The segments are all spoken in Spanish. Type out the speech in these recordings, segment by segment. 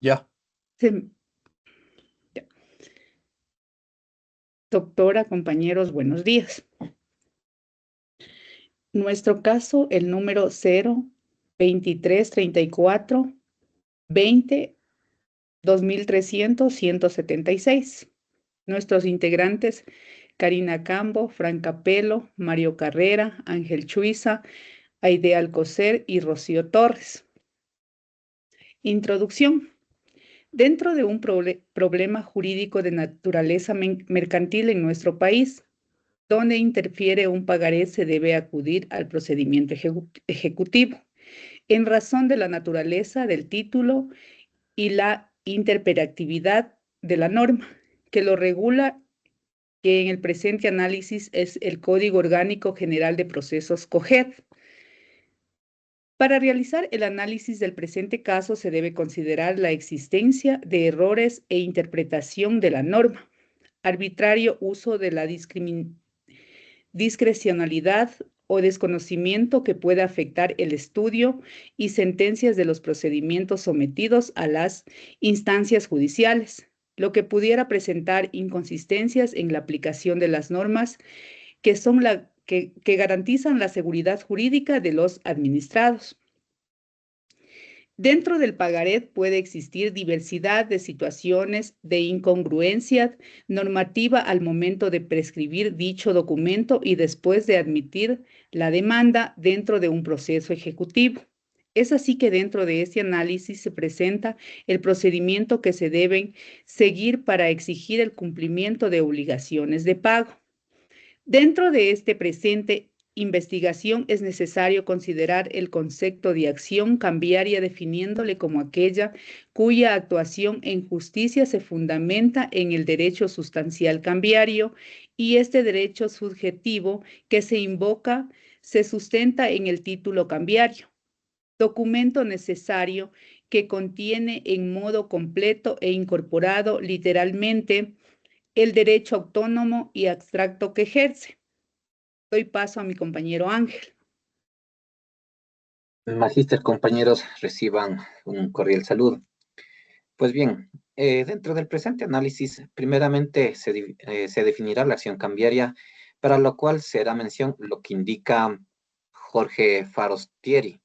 Ya. Se- Doctora, compañeros, buenos días. Nuestro caso, el número 02334-20-2300-176. Nuestros integrantes, Karina Cambo, Fran Capello, Mario Carrera, Ángel Chuiza, Aide Alcocer y Rocío Torres. Introducción. Dentro de un problema jurídico de naturaleza mercantil en nuestro país, donde interfiere un pagaré, se debe acudir al procedimiento ejecutivo, en razón de la naturaleza del título y la interpretibilidad de la norma, que lo regula, que en el presente análisis es el Código Orgánico General de Procesos COGED. Para realizar el análisis del presente caso se debe considerar la existencia de errores e interpretación de la norma, arbitrario uso de la discrecionalidad o desconocimiento que pueda afectar el estudio y sentencias de los procedimientos sometidos a las instancias judiciales, lo que pudiera presentar inconsistencias en la aplicación de las normas que garantizan la seguridad jurídica de los administrados. Dentro del pagaré puede existir diversidad de situaciones de incongruencia normativa al momento de prescribir dicho documento y después de admitir la demanda dentro de un proceso ejecutivo. Es así que dentro de este análisis se presenta el procedimiento que se deben seguir para exigir el cumplimiento de obligaciones de pago. Dentro de este presente investigación es necesario considerar el concepto de acción cambiaria definiéndole como aquella cuya actuación en justicia se fundamenta en el derecho sustancial cambiario y este derecho subjetivo que se invoca se sustenta en el título cambiario, documento necesario que contiene en modo completo e incorporado literalmente el derecho autónomo y abstracto que ejerce. Doy paso a mi compañero Ángel. Magíster, compañeros, reciban un cordial saludo. Pues bien, dentro del presente análisis, primeramente se definirá la acción cambiaria, para lo cual se hará mención lo que indica Jorge Farostieri.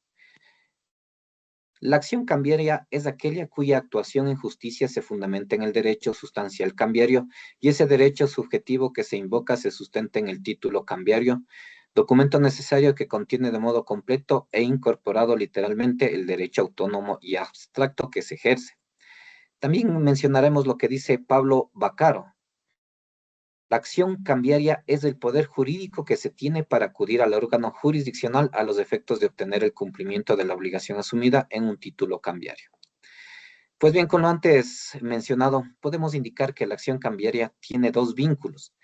La acción cambiaria es aquella cuya actuación en justicia se fundamenta en el derecho sustancial cambiario y ese derecho subjetivo que se invoca se sustenta en el título cambiario, documento necesario que contiene de modo completo e incorporado literalmente el derecho autónomo y abstracto que se ejerce. También mencionaremos lo que dice Pablo Baccaro. La acción cambiaria es el poder jurídico que se tiene para acudir al órgano jurisdiccional a los efectos de obtener el cumplimiento de la obligación asumida en un título cambiario. Pues bien, con lo antes mencionado, podemos indicar que la acción cambiaria tiene dos vínculos.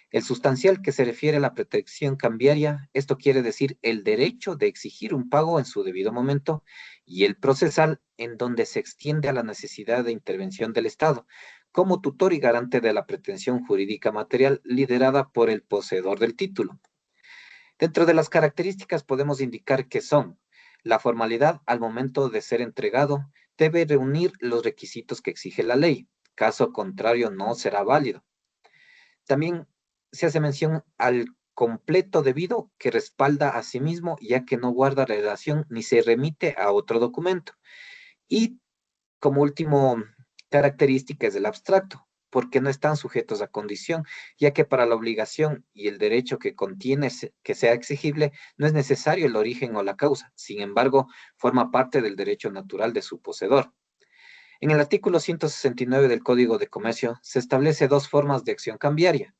El sustancial, que se refiere a la protección cambiaria, esto quiere decir el derecho de exigir un pago en su debido momento, y el procesal, en donde se extiende a la necesidad de intervención del Estado, como tutor y garante de la pretensión jurídica material liderada por el poseedor del título. Dentro de las características podemos indicar que son: la formalidad al momento de ser entregado debe reunir los requisitos que exige la ley, caso contrario no será válido. También se hace mención al completo debido, que respalda a sí mismo ya que no guarda relación ni se remite a otro documento. Y como último característica es el abstracto, porque no están sujetos a condición, ya que para la obligación y el derecho que contiene que sea exigible, no es necesario el origen o la causa, sin embargo, forma parte del derecho natural de su poseedor. En el artículo 169 del Código de Comercio se establece dos formas de acción cambiaria.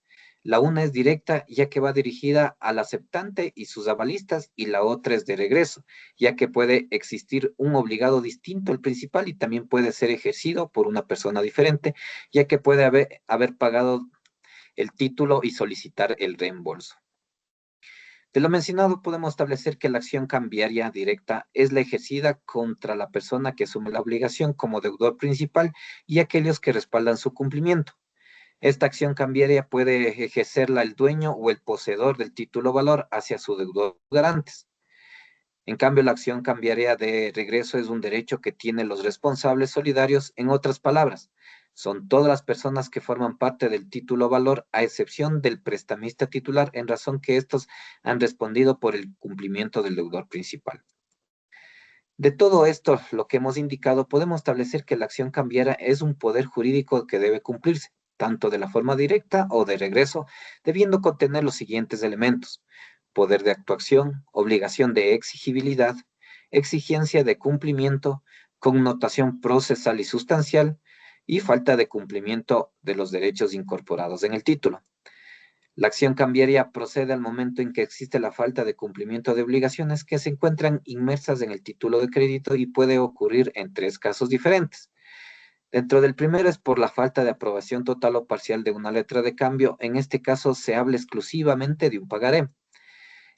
La una es directa, ya que va dirigida al aceptante y sus avalistas, y la otra es de regreso, ya que puede existir un obligado distinto al principal y también puede ser ejercido por una persona diferente, ya que puede haber pagado el título y solicitar el reembolso. De lo mencionado, podemos establecer que la acción cambiaria directa es la ejercida contra la persona que asume la obligación como deudor principal y aquellos que respaldan su cumplimiento. Esta acción cambiaria puede ejercerla el dueño o el poseedor del título valor hacia su deudor garantes. En cambio, la acción cambiaria de regreso es un derecho que tienen los responsables solidarios. En otras palabras, son todas las personas que forman parte del título valor, a excepción del prestamista titular, en razón que estos han respondido por el cumplimiento del deudor principal. De todo esto, lo que hemos indicado, podemos establecer que la acción cambiaria es un poder jurídico que debe cumplirse, tanto de la forma directa o de regreso, debiendo contener los siguientes elementos: poder de actuación, obligación de exigibilidad, exigencia de cumplimiento, connotación procesal y sustancial, y falta de cumplimiento de los derechos incorporados en el título. La acción cambiaria procede al momento en que existe la falta de cumplimiento de obligaciones que se encuentran inmersas en el título de crédito y puede ocurrir en tres casos diferentes. Dentro del primero es por la falta de aprobación total o parcial de una letra de cambio. En este caso se habla exclusivamente de un pagaré.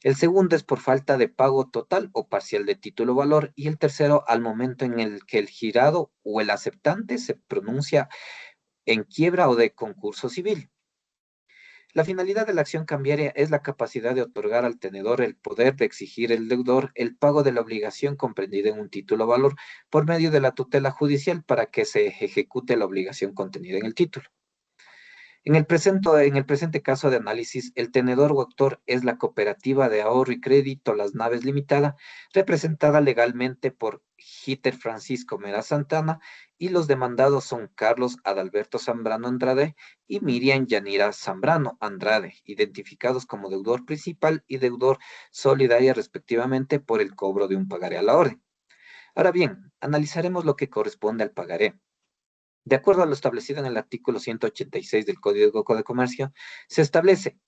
El segundo es por falta de pago total o parcial de título valor. Y el tercero, al momento en el que el girado o el aceptante se pronuncia en quiebra o de concurso civil. La finalidad de la acción cambiaria es la capacidad de otorgar al tenedor el poder de exigir al deudor el pago de la obligación comprendida en un título o valor por medio de la tutela judicial para que se ejecute la obligación contenida en el título. En el presente caso de análisis, el tenedor o autor es la Cooperativa de Ahorro y Crédito Las Naves Limitada, representada legalmente por Giter Francisco Mera Santana, y los demandados son Carlos Adalberto Zambrano Andrade y Miriam Yanira Zambrano Andrade, identificados como deudor principal y deudor solidaria respectivamente por el cobro de un pagaré a la orden. Ahora bien, analizaremos lo que corresponde al pagaré. De acuerdo a lo establecido en el artículo 186 del Código de Comercio, se establece: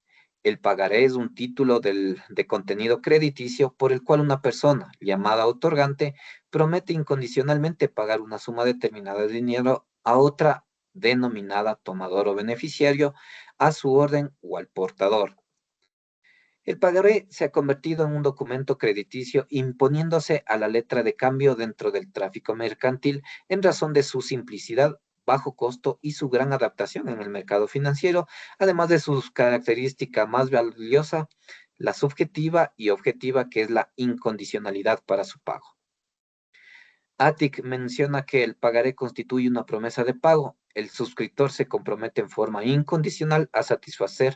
el pagaré es un título de contenido crediticio por el cual una persona, llamada otorgante, promete incondicionalmente pagar una suma determinada de dinero a otra denominada tomador o beneficiario, a su orden o al portador. El pagaré se ha convertido en un documento crediticio imponiéndose a la letra de cambio dentro del tráfico mercantil en razón de su simplicidad, bajo costo y su gran adaptación en el mercado financiero, además de su característica más valiosa, la subjetiva y objetiva, que es la incondicionalidad para su pago. ATIC menciona que el pagaré constituye una promesa de pago. El suscriptor se compromete en forma incondicional a satisfacer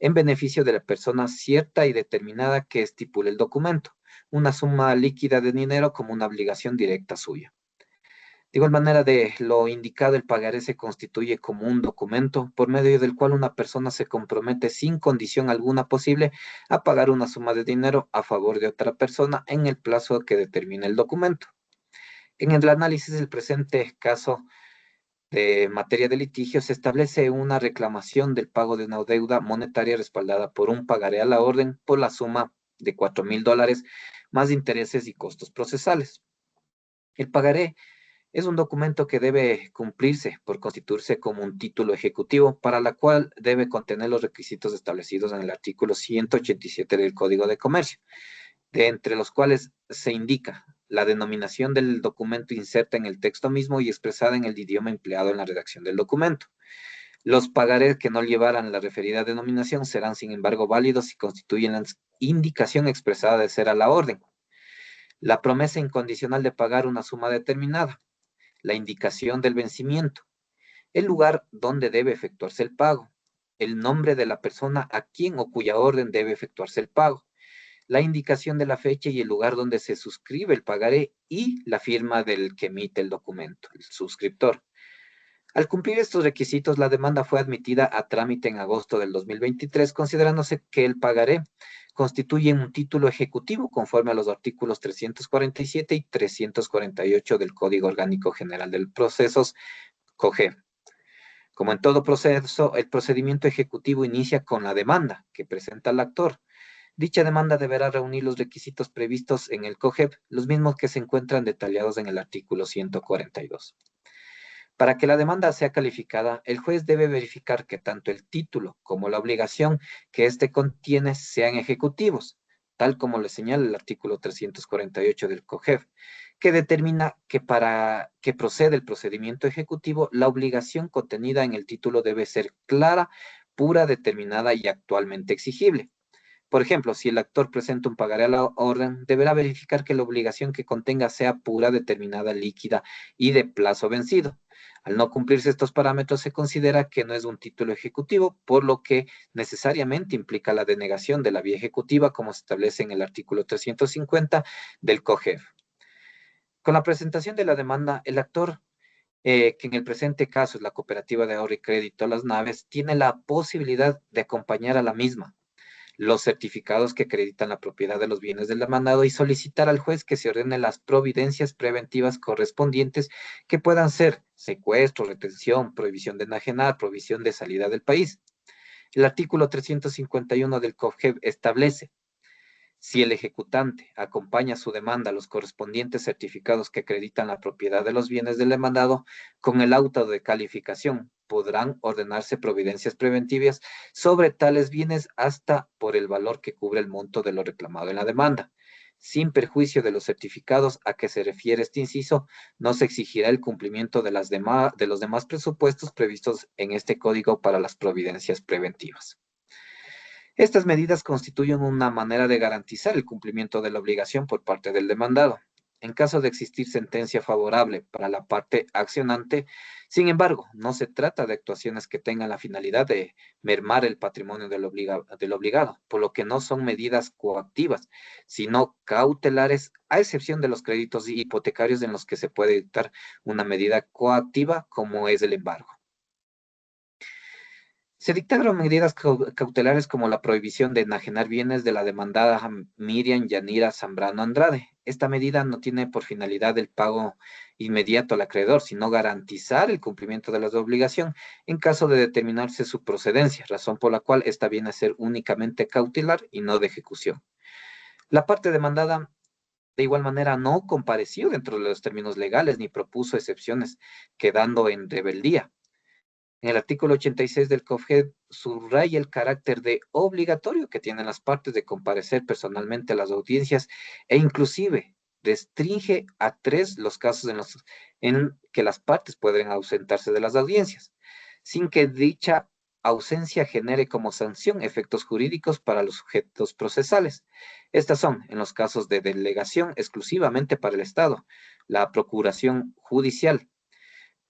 en beneficio de la persona cierta y determinada que estipule el documento, una suma líquida de dinero como una obligación directa suya. De igual manera, de lo indicado, el pagaré se constituye como un documento por medio del cual una persona se compromete sin condición alguna posible a pagar una suma de dinero a favor de otra persona en el plazo que determina el documento. En el análisis del presente caso de materia de litigio, se establece una reclamación del pago de una deuda monetaria respaldada por un pagaré a la orden por la suma de $4,000 más intereses y costos procesales. El pagaré es un documento que debe cumplirse por constituirse como un título ejecutivo, para la cual debe contener los requisitos establecidos en el artículo 187 del Código de Comercio, de entre los cuales se indica la denominación del documento inserta en el texto mismo y expresada en el idioma empleado en la redacción del documento. Los pagarés que no llevaran la referida denominación serán, sin embargo, válidos si constituyen la indicación expresada de ser a la orden. La promesa incondicional de pagar una suma determinada, la indicación del vencimiento, el lugar donde debe efectuarse el pago, el nombre de la persona a quien o cuya orden debe efectuarse el pago, la indicación de la fecha y el lugar donde se suscribe el pagaré y la firma del que emite el documento, el suscriptor. Al cumplir estos requisitos, la demanda fue admitida a trámite en agosto del 2023, considerándose que el pagaré constituye un título ejecutivo conforme a los artículos 347 y 348 del Código Orgánico General de Procesos, COGE. Como en todo proceso, el procedimiento ejecutivo inicia con la demanda que presenta el actor. Dicha demanda deberá reunir los requisitos previstos en el COGEP, los mismos que se encuentran detallados en el artículo 142. Para que la demanda sea calificada, el juez debe verificar que tanto el título como la obligación que éste contiene sean ejecutivos, tal como le señala el artículo 348 del COGEP, que determina que para que proceda el procedimiento ejecutivo, la obligación contenida en el título debe ser clara, pura, determinada y actualmente exigible. Por ejemplo, si el actor presenta un pagaré a la orden, deberá verificar que la obligación que contenga sea pura, determinada, líquida y de plazo vencido. Al no cumplirse estos parámetros, se considera que no es un título ejecutivo, por lo que necesariamente implica la denegación de la vía ejecutiva, como se establece en el artículo 350 del COGEF. Con la presentación de la demanda, el actor, que en el presente caso es la Cooperativa de Ahorro y Crédito Las Naves, tiene la posibilidad de acompañar a la misma los certificados que acreditan la propiedad de los bienes del demandado y solicitar al juez que se ordene las providencias preventivas correspondientes, que puedan ser secuestro, retención, prohibición de enajenar, prohibición de salida del país. El artículo 351 del COGEB establece: si el ejecutante acompaña su demanda a los correspondientes certificados que acreditan la propiedad de los bienes del demandado, con el auto de calificación podrán ordenarse providencias preventivas sobre tales bienes hasta por el valor que cubre el monto de lo reclamado en la demanda. Sin perjuicio de los certificados a que se refiere este inciso, no se exigirá el cumplimiento de los demás presupuestos previstos en este código para las providencias preventivas. Estas medidas constituyen una manera de garantizar el cumplimiento de la obligación por parte del demandado. En caso de existir sentencia favorable para la parte accionante, sin embargo, no se trata de actuaciones que tengan la finalidad de mermar el patrimonio del obligado, por lo que no son medidas coactivas, sino cautelares, a excepción de los créditos hipotecarios en los que se puede dictar una medida coactiva, como es el embargo. Se dictaron medidas cautelares como la prohibición de enajenar bienes de la demandada Miriam Yanira Zambrano Andrade. Esta medida no tiene por finalidad el pago inmediato al acreedor, sino garantizar el cumplimiento de la obligación en caso de determinarse su procedencia, razón por la cual esta viene a ser únicamente cautelar y no de ejecución. La parte demandada, de igual manera, no compareció dentro de los términos legales ni propuso excepciones, quedando en rebeldía. En el artículo 86 del COGEB subraya el carácter de obligatorio que tienen las partes de comparecer personalmente a las audiencias e inclusive restringe a 3 los casos en que las partes pueden ausentarse de las audiencias, sin que dicha ausencia genere como sanción efectos jurídicos para los sujetos procesales. Estas son, en los casos de delegación exclusivamente para el Estado, la procuración judicial,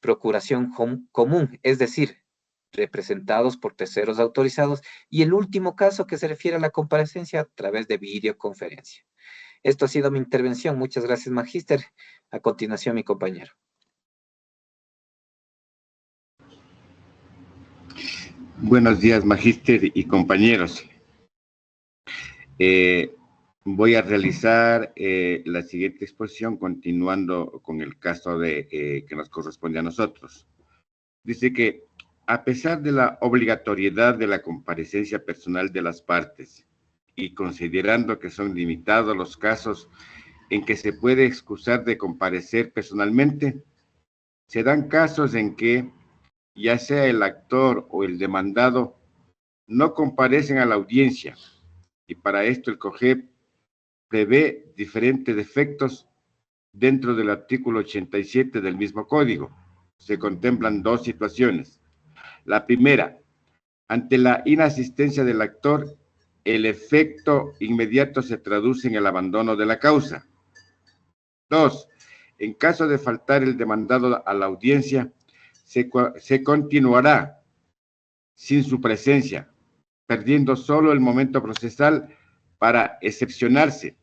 procuración común, es decir, representados por terceros autorizados, y el último caso que se refiere a la comparecencia a través de videoconferencia. Esto ha sido mi intervención. Muchas gracias, magíster. A continuación, mi compañero. Buenos días, magíster y compañeros. Voy a realizar la siguiente exposición continuando con el caso que nos corresponde a nosotros. Dice que, a pesar de la obligatoriedad de la comparecencia personal de las partes y considerando que son limitados los casos en que se puede excusar de comparecer personalmente, se dan casos en que, ya sea el actor o el demandado, no comparecen a la audiencia, y para esto el COGEB prevé diferentes efectos dentro del artículo 87 del mismo código. Se contemplan 2 situaciones. La primera, ante la inasistencia del actor, el efecto inmediato se traduce en el abandono de la causa. 2, en caso de faltar el demandado a la audiencia, se continuará sin su presencia, perdiendo solo el momento procesal para excepcionarse,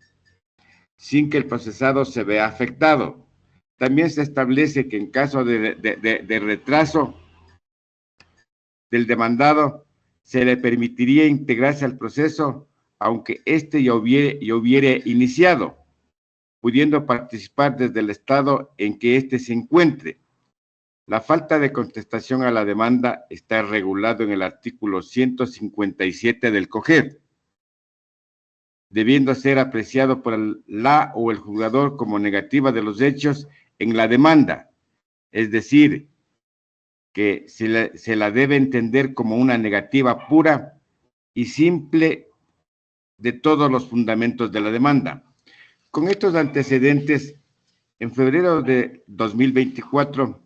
sin que el procesado se vea afectado. También se establece que en caso de retraso del demandado, se le permitiría integrarse al proceso, aunque éste ya hubiere iniciado, pudiendo participar desde el estado en que éste se encuentre. La falta de contestación a la demanda está regulado en el artículo 157 del COGEB, debiendo ser apreciado por la o el juzgador como negativa de los hechos en la demanda, es decir, que se la debe entender como una negativa pura y simple de todos los fundamentos de la demanda. Con estos antecedentes, en febrero de 2024,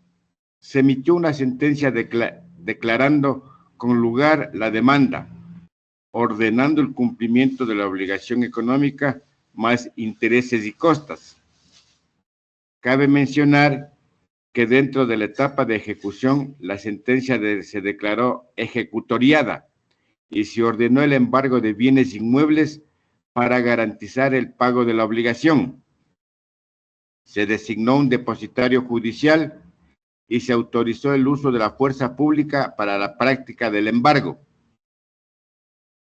se emitió una sentencia declarando con lugar la demanda, ordenando el cumplimiento de la obligación económica más intereses y costas. Cabe mencionar que dentro de la etapa de ejecución, la sentencia se declaró ejecutoriada y se ordenó el embargo de bienes inmuebles para garantizar el pago de la obligación. Se designó un depositario judicial y se autorizó el uso de la fuerza pública para la práctica del embargo.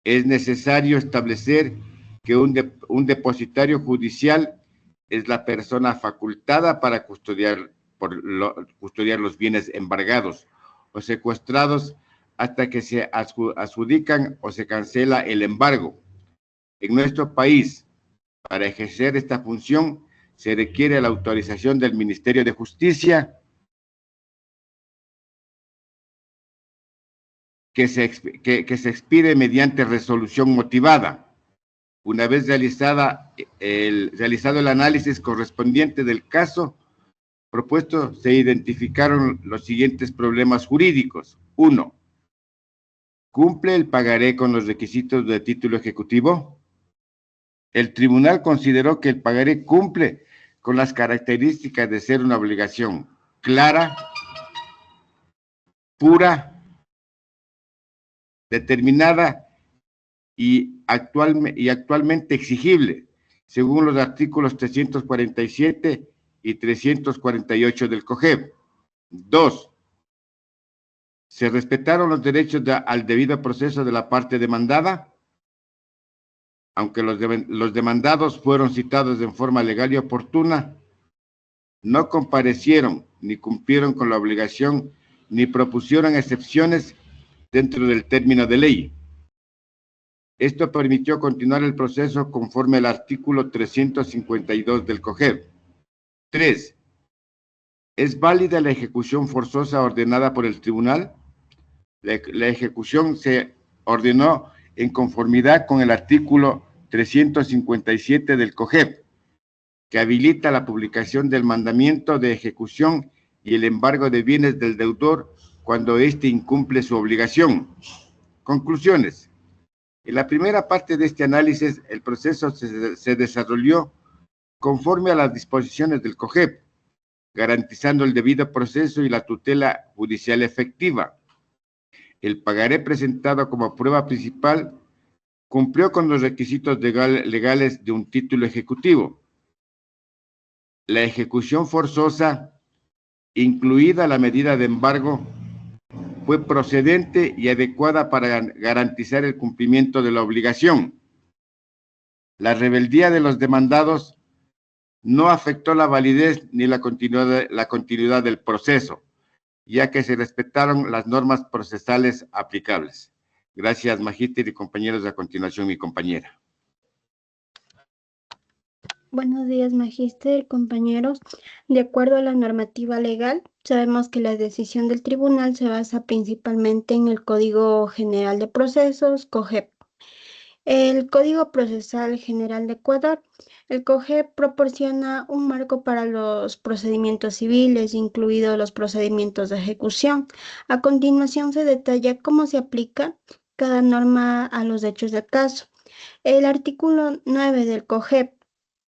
Es necesario establecer que un depositario judicial es la persona facultada para custodiar los bienes embargados o secuestrados hasta que se adjudican o se cancela el embargo. En nuestro país, para ejercer esta función, se requiere la autorización del Ministerio de Justicia, que se expide mediante resolución motivada. Una vez realizado el análisis correspondiente del caso propuesto, se identificaron los siguientes problemas jurídicos. 1. ¿Cumple el pagaré con los requisitos de título ejecutivo? El tribunal consideró que el pagaré cumple con las características de ser una obligación clara, pura, determinada y actualmente exigible, según los artículos 347 y 348 del COGEB. 2. ¿Se respetaron los derechos al debido proceso de la parte demandada? Aunque los demandados fueron citados en forma legal y oportuna, no comparecieron ni cumplieron con la obligación ni propusieron excepciones dentro del término de ley. Esto permitió continuar el proceso conforme al artículo 352 del COGEB. 3. ¿Es válida la ejecución forzosa ordenada por el tribunal? La ejecución se ordenó en conformidad con el artículo 357 del COGEB, que habilita la publicación del mandamiento de ejecución y el embargo de bienes del deudor cuando éste incumple su obligación. Conclusiones. En la primera parte de este análisis, el proceso se desarrolló conforme a las disposiciones del COGEB, garantizando el debido proceso y la tutela judicial efectiva. El pagaré presentado como prueba principal cumplió con los requisitos legales de un título ejecutivo. La ejecución forzosa, incluida la medida de embargo, fue procedente y adecuada para garantizar el cumplimiento de la obligación. La rebeldía de los demandados no afectó la validez ni la continuidad del proceso, ya que se respetaron las normas procesales aplicables. Gracias, Magíster y compañeros. A continuación, mi compañera. Buenos días, Magíster, compañeros. De acuerdo a la normativa legal, sabemos que la decisión del tribunal se basa principalmente en el Código General de Procesos, COGEP. El Código Procesal General de Ecuador, el COGEP, proporciona un marco para los procedimientos civiles, incluidos los procedimientos de ejecución. A continuación se detalla cómo se aplica cada norma a los hechos del caso. El artículo 9 del COGEP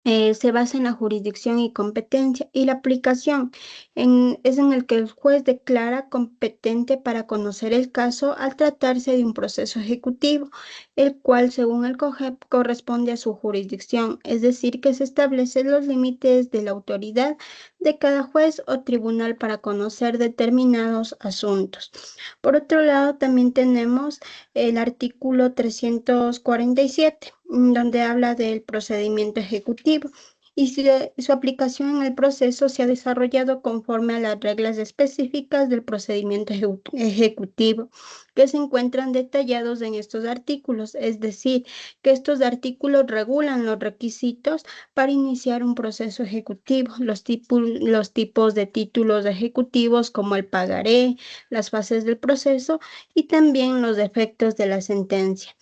se basa en la jurisdicción y competencia, y la aplicación es en el que el juez declara competente para conocer el caso al tratarse de un proceso ejecutivo, el cual, según el COGEP, corresponde a su jurisdicción, es decir, que se establecen los límites de la autoridad de cada juez o tribunal para conocer determinados asuntos. Por otro lado, también tenemos el artículo 347, donde habla del procedimiento ejecutivo, y su aplicación en el proceso se ha desarrollado conforme a las reglas específicas del procedimiento ejecutivo, que se encuentran detallados en estos artículos, es decir, que estos artículos regulan los requisitos para iniciar un proceso ejecutivo, los tipos de títulos ejecutivos como el pagaré, las fases del proceso y también los efectos de la sentencia.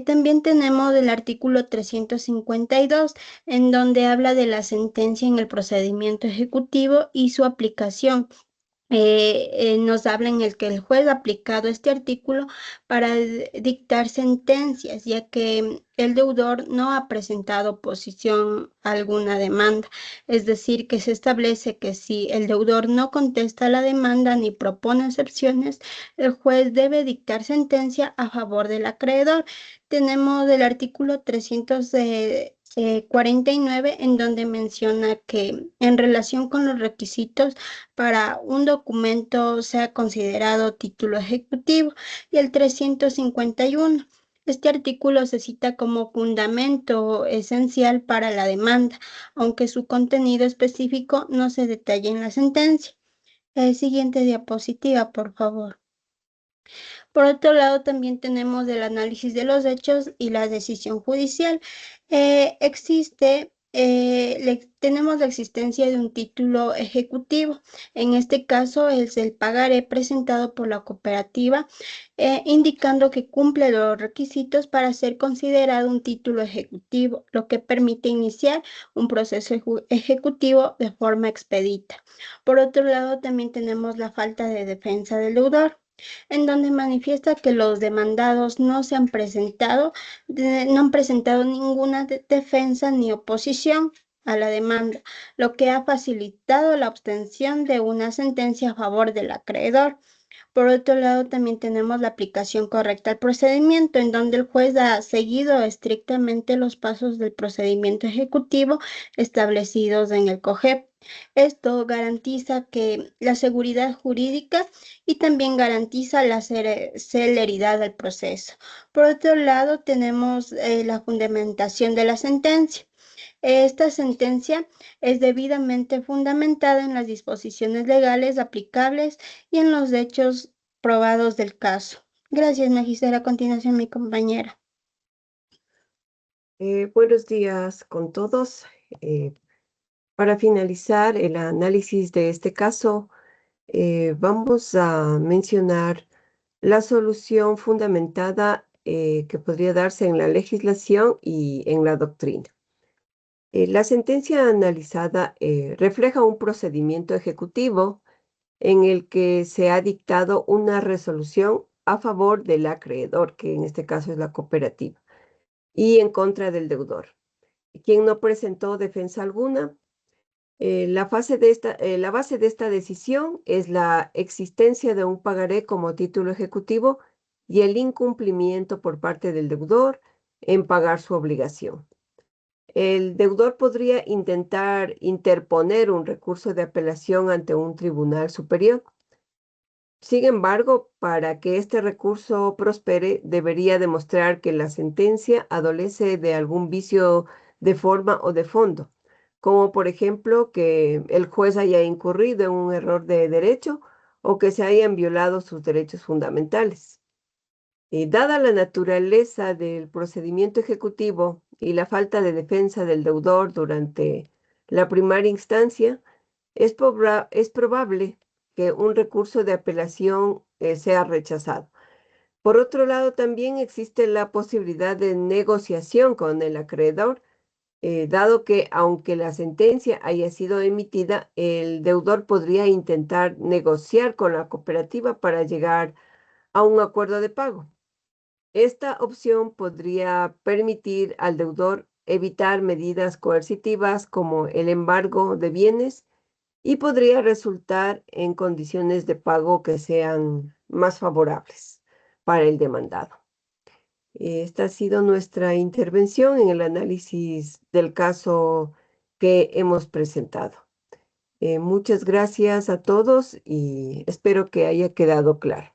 También tenemos el artículo 352, en donde habla de la sentencia en el procedimiento ejecutivo y su aplicación. nos habla en el que el juez ha aplicado este artículo para dictar sentencias, ya que el deudor no ha presentado oposición a alguna demanda. Es decir, que se establece que si el deudor no contesta la demanda ni propone excepciones, el juez debe dictar sentencia a favor del acreedor. Tenemos el artículo 349 en donde menciona que en relación con los requisitos para un documento sea considerado título ejecutivo, y el 351. Este artículo se cita como fundamento esencial para la demanda, aunque su contenido específico no se detalla en la sentencia. Siguiente diapositiva, por favor. Por otro lado, también tenemos el análisis de los hechos y la decisión judicial. Tenemos la existencia de un título ejecutivo. En este caso es el pagaré presentado por la cooperativa, indicando que cumple los requisitos para ser considerado un título ejecutivo, lo que permite iniciar un proceso ejecutivo de forma expedita. Por otro lado, también tenemos la falta de defensa del deudor, en donde manifiesta que los demandados no han presentado ninguna defensa ni oposición a la demanda, lo que ha facilitado la obtención de una sentencia a favor del acreedor. Por otro lado, también tenemos la aplicación correcta al procedimiento, en donde el juez ha seguido estrictamente los pasos del procedimiento ejecutivo establecidos en el COGEP. Esto garantiza que la seguridad jurídica y también garantiza la celeridad del proceso. Por otro lado, tenemos la fundamentación de la sentencia. Esta sentencia es debidamente fundamentada en las disposiciones legales aplicables y en los hechos probados del caso. Gracias, magister. A continuación, mi compañera. Buenos días con todos. Para finalizar el análisis de este caso, vamos a mencionar la solución fundamentada que podría darse en la legislación y en la doctrina. La sentencia analizada refleja un procedimiento ejecutivo en el que se ha dictado una resolución a favor del acreedor, que en este caso es la cooperativa, y en contra del deudor, quien no presentó defensa alguna. La base de esta decisión es la existencia de un pagaré como título ejecutivo y el incumplimiento por parte del deudor en pagar su obligación. El deudor podría intentar interponer un recurso de apelación ante un tribunal superior. Sin embargo, para que este recurso prospere, debería demostrar que la sentencia adolece de algún vicio de forma o de fondo, como por ejemplo que el juez haya incurrido en un error de derecho o que se hayan violado sus derechos fundamentales. Dada la naturaleza del procedimiento ejecutivo y la falta de defensa del deudor durante la primaria instancia, es probable que un recurso de apelación sea rechazado. Por otro lado, también existe la posibilidad de negociación con el acreedor, dado que aunque la sentencia haya sido emitida, el deudor podría intentar negociar con la cooperativa para llegar a un acuerdo de pago. Esta opción podría permitir al deudor evitar medidas coercitivas como el embargo de bienes y podría resultar en condiciones de pago que sean más favorables para el demandado. Esta ha sido nuestra intervención en el análisis del caso que hemos presentado. Muchas gracias a todos y espero que haya quedado claro.